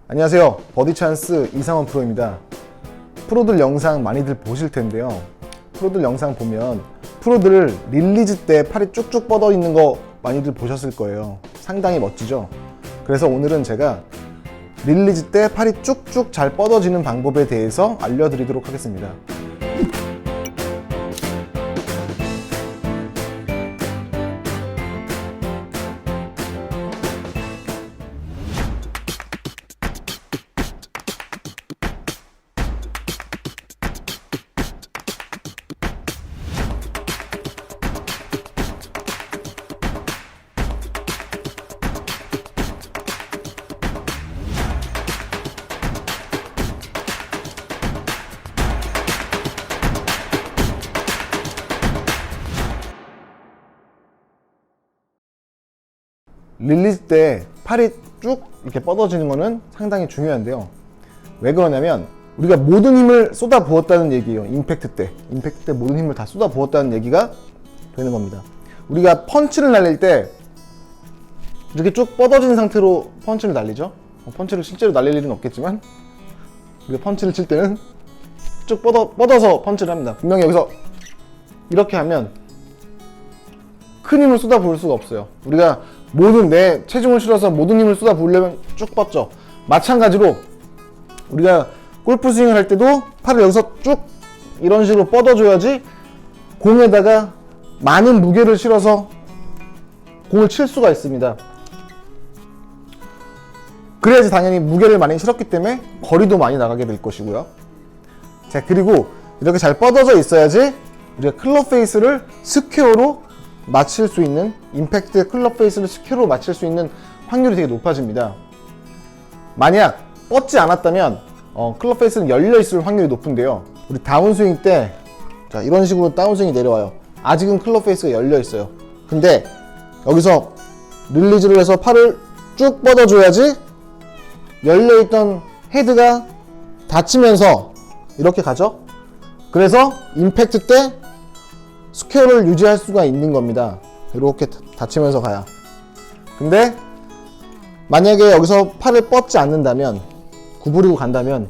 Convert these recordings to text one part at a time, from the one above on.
안녕하세요, 버디찬스 이상원 프로입니다. 프로들 영상 많이들 보실 텐데요, 프로들 영상 보면 프로들 릴리즈 때 팔이 쭉쭉 뻗어 있는 거 많이들 보셨을 거예요. 상당히 멋지죠? 그래서 오늘은 제가 릴리즈 때 팔이 쭉쭉 잘 뻗어지는 방법에 대해서 알려드리도록 하겠습니다. 릴리즈 때 팔이 쭉 이렇게 뻗어지는 거는 상당히 중요한데요. 왜 그러냐면 우리가 모든 힘을 쏟아 부었다는 얘기예요. 임팩트 때 모든 힘을 다 쏟아 부었다는 얘기가 되는 겁니다. 우리가 펀치를 날릴 때 이렇게 쭉 뻗어진 상태로 펀치를 날리죠. 펀치를 실제로 날릴 일은 없겠지만 우리가 펀치를 칠 때는 쭉 뻗어서 펀치를 합니다. 분명히 여기서 이렇게 하면 큰 힘을 쏟아 부을 수가 없어요. 우리가 모든 내 체중을 실어서 모든 힘을 쏟아 부으려면 쭉 뻗죠. 마찬가지로 우리가 골프 스윙을 할 때도 팔을 여기서 쭉 이런 식으로 뻗어줘야지 공에다가 많은 무게를 실어서 공을 칠 수가 있습니다. 그래야지 당연히 무게를 많이 실었기 때문에 거리도 많이 나가게 될 것이고요. 자, 그리고 이렇게 잘 뻗어져 있어야지 우리가 클럽 페이스를 스퀘어로 맞출 수 있는, 임팩트 클럽 페이스를 스퀘어로 맞출 수 있는 확률이 되게 높아집니다. 만약 뻗지 않았다면 클럽 페이스는 열려 있을 확률이 높은데요, 우리 다운스윙 때 자, 이런 식으로 다운스윙이 내려와요. 아직은 클럽 페이스가 열려 있어요. 근데 여기서 릴리즈를 해서 팔을 쭉 뻗어줘야지 열려 있던 헤드가 닫히면서 이렇게 가죠. 그래서 임팩트 때 스퀘어를 유지할 수가 있는 겁니다. 이렇게 닫히면서 가야. 근데 만약에 여기서 팔을 뻗지 않는다면, 구부리고 간다면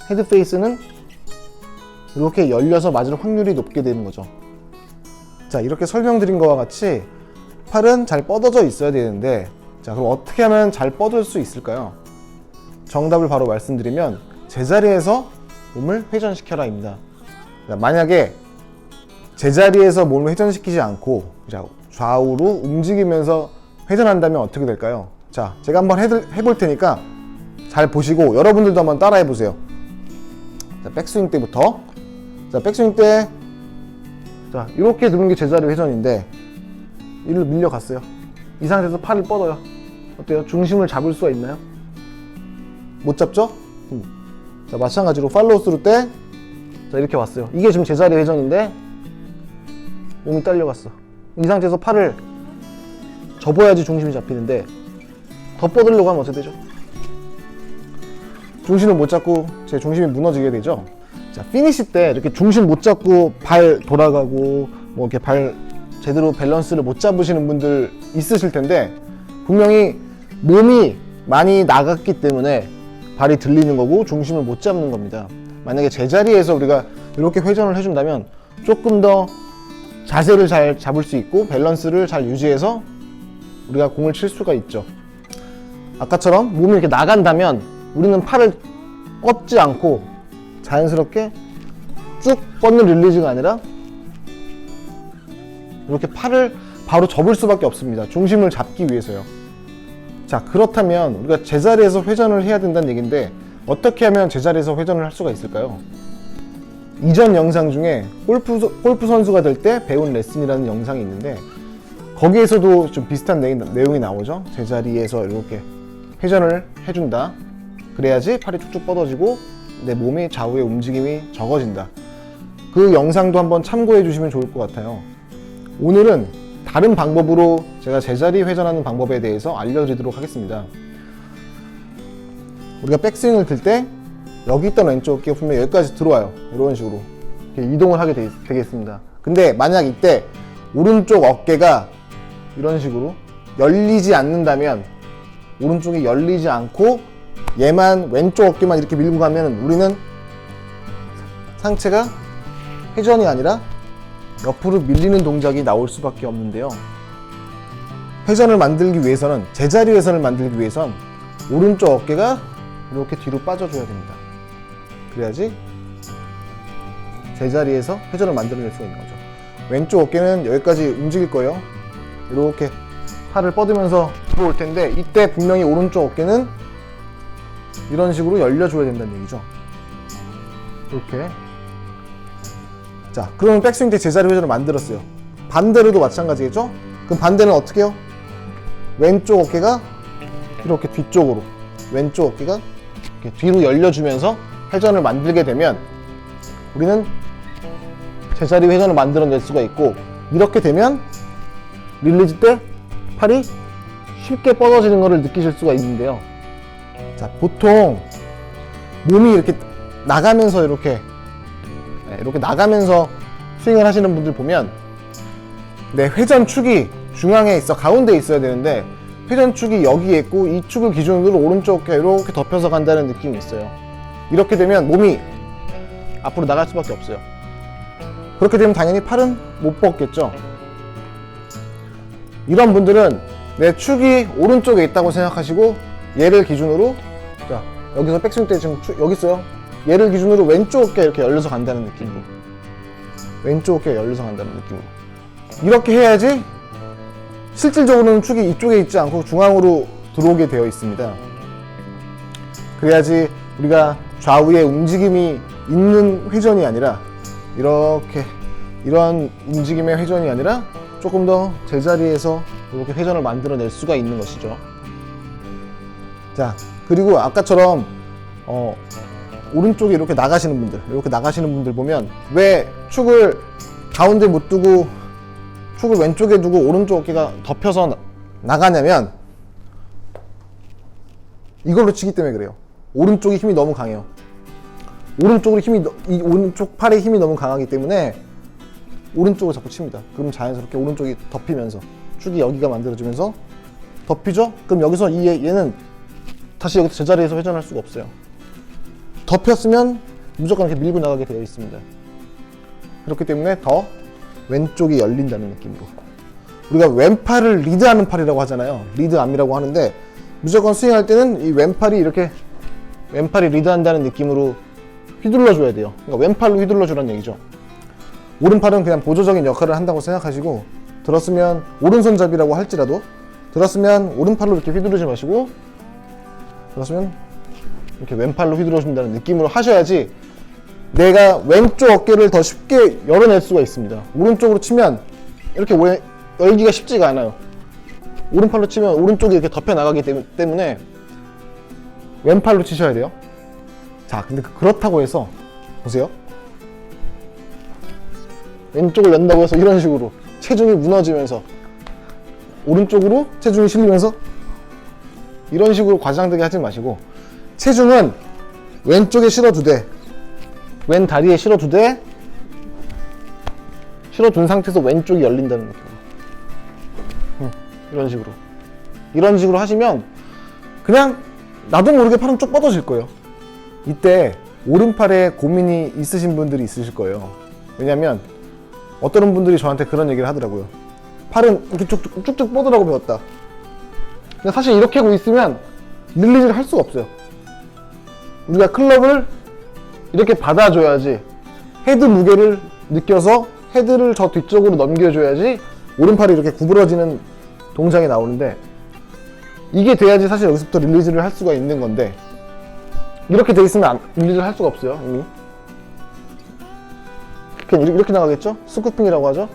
헤드 페이스는 이렇게 열려서 맞을 확률이 높게 되는 거죠. 자, 이렇게 설명드린 것과 같이 팔은 잘 뻗어져 있어야 되는데, 자, 그럼 어떻게 하면 잘 뻗을 수 있을까요? 정답을 바로 말씀드리면 제자리에서 몸을 회전시켜라입니다. 만약에 제자리에서 몸을 회전시키지 않고 좌우로 움직이면서 회전한다면 어떻게 될까요? 자, 제가 한번 해볼 테니까 잘 보시고 여러분들도 한번 따라해 보세요. 자, 백스윙 때부터. 자, 백스윙 때 자, 이렇게 드는 게 제자리 회전인데 이리로 밀려갔어요. 이 상태에서 팔을 뻗어요. 어때요? 중심을 잡을 수가 있나요? 못 잡죠? 자, 마찬가지로 팔로우 스루 때 자, 이렇게 왔어요. 이게 지금 제자리 회전인데 몸이 딸려갔어. 이 상태에서 팔을 접어야지 중심이 잡히는데 더 뻗으려고 하면 어떻게 되죠? 중심을 못 잡고 제 중심이 무너지게 되죠. 자, 피니시 때 이렇게 중심 못 잡고 발 돌아가고 뭐 이렇게 발 제대로 밸런스를 못 잡으시는 분들 있으실 텐데, 분명히 몸이 많이 나갔기 때문에 발이 들리는 거고 중심을 못 잡는 겁니다. 만약에 제자리에서 우리가 이렇게 회전을 해준다면 조금 더 자세를 잘 잡을 수 있고 밸런스를 잘 유지해서 우리가 공을 칠 수가 있죠. 아까처럼 몸이 이렇게 나간다면 우리는 팔을 뻗지 않고 자연스럽게 쭉 뻗는 릴리즈가 아니라 이렇게 팔을 바로 접을 수밖에 없습니다. 중심을 잡기 위해서요. 자, 그렇다면 우리가 제자리에서 회전을 해야 된다는 얘기인데 어떻게 하면 제자리에서 회전을 할 수가 있을까요? 이전 영상 중에 골프 선수가 될 때 배운 레슨이라는 영상이 있는데 거기에서도 좀 비슷한 내용이 나오죠. 제자리에서 이렇게 회전을 해준다. 그래야지 팔이 쭉쭉 뻗어지고 내 몸의 좌우의 움직임이 적어진다. 그 영상도 한번 참고해 주시면 좋을 것 같아요. 오늘은 다른 방법으로 제가 제자리 회전하는 방법에 대해서 알려드리도록 하겠습니다. 우리가 백스윙을 들 때 여기 있던 왼쪽 어깨가 분명히 여기까지 들어와요. 이런 식으로 이렇게 이동을 하게 되겠습니다. 근데 만약 이때 오른쪽 어깨가 이런 식으로 열리지 않는다면, 오른쪽이 열리지 않고 얘만 왼쪽 어깨만 이렇게 밀고 가면 우리는 상체가 회전이 아니라 옆으로 밀리는 동작이 나올 수밖에 없는데요. 회전을 만들기 위해서는, 제자리 회전을 만들기 위해선 오른쪽 어깨가 이렇게 뒤로 빠져줘야 됩니다. 그래야지 제자리에서 회전을 만들어낼 수가 있는 거죠. 왼쪽 어깨는 여기까지 움직일 거예요. 이렇게 팔을 뻗으면서 들어올 텐데, 이때 분명히 오른쪽 어깨는 이런 식으로 열려줘야 된다는 얘기죠. 이렇게. 자, 그러면 백스윙 때 제자리 회전을 만들었어요. 반대로도 마찬가지겠죠? 그럼 반대는 어떻게 해요? 왼쪽 어깨가 이렇게 뒤쪽으로, 왼쪽 어깨가 이렇게 뒤로 열려주면서 회전을 만들게 되면 우리는 제자리 회전을 만들어낼 수가 있고, 이렇게 되면 릴리즈 때 팔이 쉽게 뻗어지는 것을 느끼실 수가 있는데요. 자, 보통 몸이 이렇게 나가면서 이렇게 나가면서 스윙을 하시는 분들 보면, 내 회전축이 중앙에 있어, 가운데 있어야 되는데 회전축이 여기에 있고 이 축을 기준으로 오른쪽 어깨가 이렇게 덮여서 간다는 느낌이 있어요. 이렇게 되면 몸이 앞으로 나갈 수밖에 없어요. 그렇게 되면 당연히 팔은 못 뻗겠죠. 이런 분들은 내 축이 오른쪽에 있다고 생각하시고, 얘를 기준으로, 자, 여기서 백스윙 때 지금 여기 있어요. 얘를 기준으로 왼쪽 어깨가 이렇게 열려서 간다는 느낌으로, 왼쪽 어깨가 열려서 간다는 느낌으로 이렇게 해야지 실질적으로는 축이 이쪽에 있지 않고 중앙으로 들어오게 되어 있습니다. 그래야지 우리가 좌우에 움직임이 있는 회전이 아니라, 이렇게 이런 움직임의 회전이 아니라 조금 더 제자리에서 이렇게 회전을 만들어낼 수가 있는 것이죠. 자, 그리고 아까처럼 오른쪽에 이렇게 나가시는 분들 보면, 왜 축을 가운데 못 두고 축을 왼쪽에 두고 오른쪽 어깨가 덮여서 나가냐면, 이걸로 치기 때문에 그래요. 오른쪽이 힘이 너무 강해요. 이 오른쪽 팔의 힘이 너무 강하기 때문에 오른쪽을 자꾸 칩니다. 그럼 자연스럽게 오른쪽이 덮이면서 축이 여기가 만들어지면서 덮이죠? 그럼 여기서 얘는 다시 여기서 제자리에서 회전할 수가 없어요. 덮였으면 무조건 이렇게 밀고 나가게 되어 있습니다. 그렇기 때문에 더 왼쪽이 열린다는 느낌으로, 우리가 왼팔을 리드하는 팔이라고 하잖아요. 리드암이라고 하는데, 무조건 스윙할 때는 이 왼팔이 이렇게, 왼팔이 리드한다는 느낌으로 휘둘러 줘야 돼요. 그러니까 왼팔로 휘둘러 주라는 얘기죠. 오른팔은 그냥 보조적인 역할을 한다고 생각하시고, 들었으면 오른손잡이라고 할지라도 들었으면 오른팔로 이렇게 휘두르지 마시고, 들었으면 이렇게 왼팔로 휘둘러 준다는 느낌으로 하셔야지 내가 왼쪽 어깨를 더 쉽게 열어낼 수가 있습니다. 오른쪽으로 치면 이렇게 열기가 쉽지가 않아요. 오른팔로 치면 오른쪽이 이렇게 덮여 나가기 때문에 왼팔로 치셔야 돼요. 자, 근데 그렇다고 해서 보세요. 왼쪽을 연다고 해서 이런 식으로 체중이 무너지면서 오른쪽으로 체중이 실리면서 이런 식으로 과장되게 하지 마시고, 체중은 왼쪽에 실어두되, 왼 다리에 실어둔 상태에서 왼쪽이 열린다는 느낌으로, 이런 식으로 하시면 그냥 나도 모르게 팔은 쭉 뻗어질 거예요. 이때 오른팔에 고민이 있으신 분들이 있으실 거예요. 왜냐면 어떤 분들이 저한테 그런 얘기를 하더라고요. 팔은 이렇게 쭉쭉 뻗으라고 배웠다. 근데 사실 이렇게 하고 있으면 릴리즈를 할 수가 없어요. 우리가 클럽을 이렇게 받아줘야지, 헤드 무게를 느껴서 헤드를 저 뒤쪽으로 넘겨줘야지 오른팔이 이렇게 구부러지는 동작이 나오는데, 이게 돼야지 사실 여기서부터 릴리즈를 할 수가 있는 건데, 이렇게 돼 있으면 릴리즈를 할 수가 없어요. 이미 그냥 이렇게 나가겠죠? 스쿠핑이라고 하죠.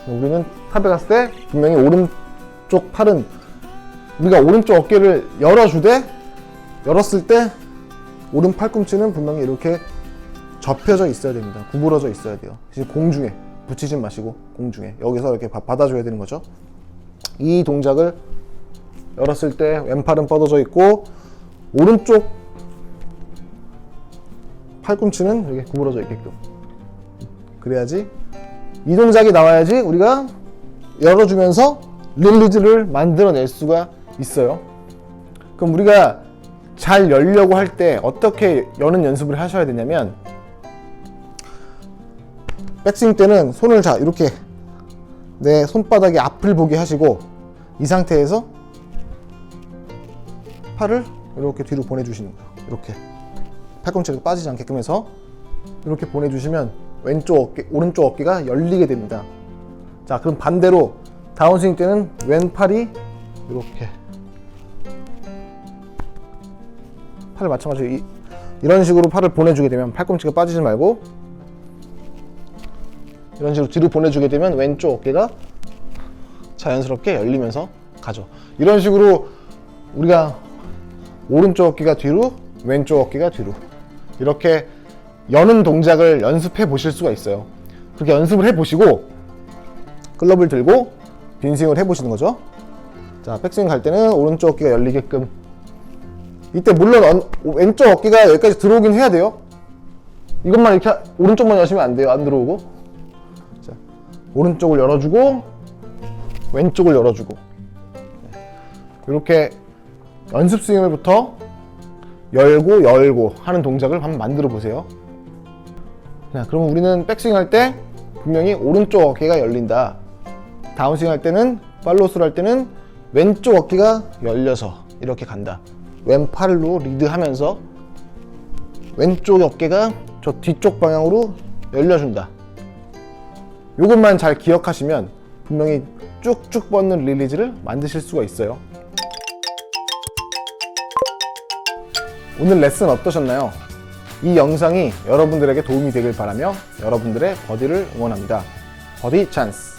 우리는 탑에 갔을 때 분명히 오른쪽 팔은, 우리가 오른쪽 어깨를 열었을 때 오른 팔꿈치는 분명히 이렇게 접혀져 있어야 됩니다. 구부러져 있어야 돼요. 공중에 붙이지 마시고, 공중에 여기서 이렇게 받아줘야 되는 거죠. 이 동작을 열었을 때 왼팔은 뻗어져 있고 오른쪽 팔꿈치는 이렇게 구부러져 있게끔. 그래야지 이 동작이 나와야지 우리가 열어주면서 릴리즈를 만들어낼 수가 있어요. 그럼 우리가 잘 열려고 할 때 어떻게 여는 연습을 하셔야 되냐면, 백스윙 때는 손을 자 이렇게 내 손바닥이 앞을 보게 하시고, 이 상태에서 팔을 이렇게 뒤로 보내주시는 거예요. 이렇게 팔꿈치가 빠지지 않게끔 해서 이렇게 보내주시면 왼쪽 어깨, 오른쪽 어깨가 열리게 됩니다. 자, 그럼 반대로 다운스윙 때는 왼팔이 이렇게 팔을 마찬가지로 이런 식으로 팔을 보내주게 되면 팔꿈치가 빠지지 말고 이런 식으로 뒤로 보내주게 되면 왼쪽 어깨가 자연스럽게 열리면서 가죠. 이런 식으로 우리가 오른쪽 어깨가 뒤로, 왼쪽 어깨가 뒤로 이렇게 여는 동작을 연습해 보실 수가 있어요. 그렇게 연습을 해 보시고 클럽을 들고 빈스윙을 해 보시는 거죠. 자, 백스윙 갈 때는 오른쪽 어깨가 열리게끔. 이때 물론 왼쪽 어깨가 여기까지 들어오긴 해야 돼요. 이것만 이렇게 오른쪽만 여시면 안 돼요. 안 들어오고. 자, 오른쪽을 열어주고 왼쪽을 열어주고. 이렇게 연습 스윙을부터 열고 하는 동작을 한번 만들어 보세요. 자, 그러면 우리는 백스윙 할 때 분명히 오른쪽 어깨가 열린다. 다운스윙 할 때는, 팔로우스루 할 때는 왼쪽 어깨가 열려서 이렇게 간다. 왼팔로 리드하면서 왼쪽 어깨가 저 뒤쪽 방향으로 열려준다. 이것만 잘 기억하시면 분명히 쭉쭉 뻗는 릴리즈를 만드실 수가 있어요. 오늘 레슨 어떠셨나요? 이 영상이 여러분들에게 도움이 되길 바라며 여러분들의 버디를 응원합니다. 버디 찬스!